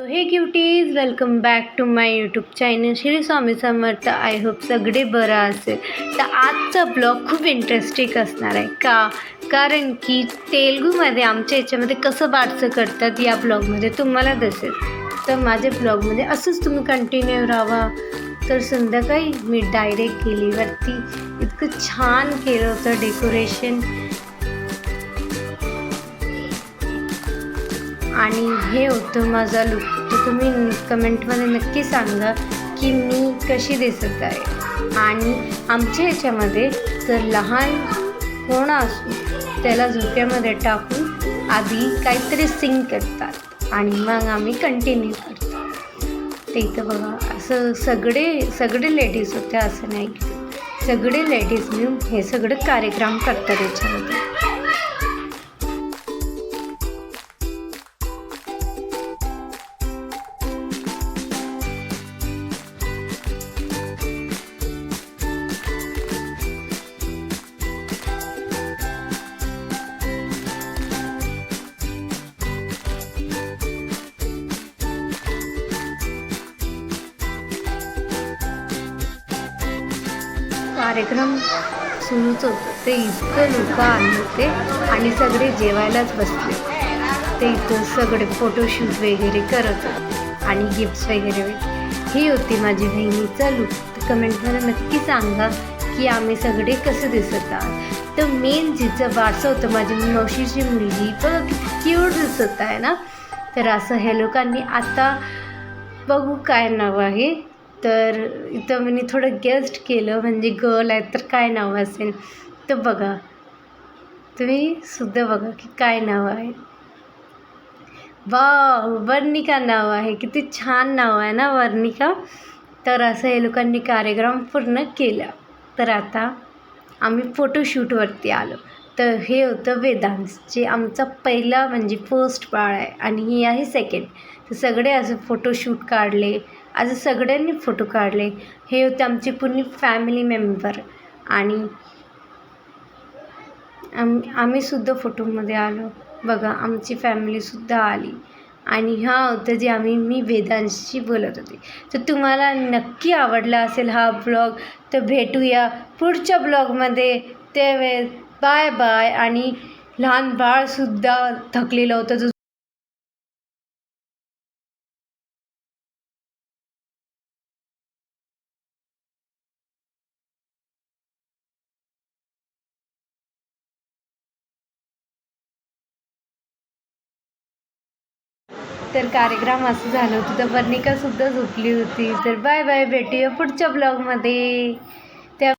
हे cuties welcome back to my YouTube channel Shri Swami Samarth. I hope सगळे बरं असेल. तर आजचा ब्लॉग खूप इंटरेस्टिंग असणार आहे कारण की तेलुगूमध्ये आमच्या याच्यामध्ये कसं बारसं करतात या ब्लॉगमध्ये तुम्हाला दिसेल. तर माझ्या ब्लॉगमध्ये असंच तुम्ही कंटिन्यू राहा. तर संध्याकाळी मी डायरेक्ट गेली वरती. इतकं छान केलं होतं डेकोरेशन आणि हे होतं माझा लुक. तर तुम्ही कमेंटमध्ये नक्की सांगा की मी कशी दिसत आहे. आणि आमच्या ह्याच्यामध्ये जर लहान कोण असू त्याला झोक्यामध्ये टाकून आधी काहीतरी सिंग करतात आणि मग आम्ही कंटिन्यू करतो. ते इथं बघा असं सगळे लेडीज होत्या, असं नाही की सगळे लेडीज मिळून हे सगळं कार्यक्रम करतात याच्यामध्ये. कार्यक्रम सुरूच होतं. ते इतकं लोक आले होते आणि सगळे जेवायलाच बसले. ते इथं सगळे फोटोशूट वगैरे करत होते आणि गिफ्ट्स वगैरे. ही होती माझी बहिणीचा लुक. कमेंटमध्ये नक्की सांगा की आम्ही सगळे कसं दिसत आहात. तर मेन जिचं बारसं होतं माझी मावशीची मुलगी पण किती क्यूट दिसत आहे ना. तर असं ह्या लोकांनी आता बघू काय नाव आहे. तर इथं मी थोडं गेस्ट केलं म्हणजे गर्ल आहे तर काय नाव असेल. तर बघा तुम्ही सुद्धा बघा की काय नाव आहे. वा, वर्णिका नाव आहे. किती छान नाव आहे ना वर्णिका. तर असं हे लोकांनी कार्यक्रम पूर्ण केला. तर आता आम्ही फोटोशूटवरती आलो. तर हे होतं वेदांश, जे आमचा पहिला म्हणजे फर्स्ट बाळ आहे आणि ही आहे सेकंड. तर सगळे असं फोटोशूट काढले. असं सगळ्यांनी फोटो काढले. हे होते आमची पूर्ण फॅमिली मेंबर आणि आम्हीसुद्धा फोटोमध्ये आलो. बघा आमची फॅमिलीसुद्धा आली. आणि हा होतं जे मी वेदांशी बोलत होते. तर तुम्हाला नक्की आवडला असेल हा ब्लॉग. तर भेटूया पुढच्या ब्लॉगमध्ये. त्यावेळेस बाय बाय. आणि लहान बाळसुद्धा थकलेलं होतं. तर कार्यक्रम असं झालं होतं. तर वर्णिकासुद्धा झोपली होती. तर बाय बाय, भेटूया पुढच्या ब्लॉगमध्ये.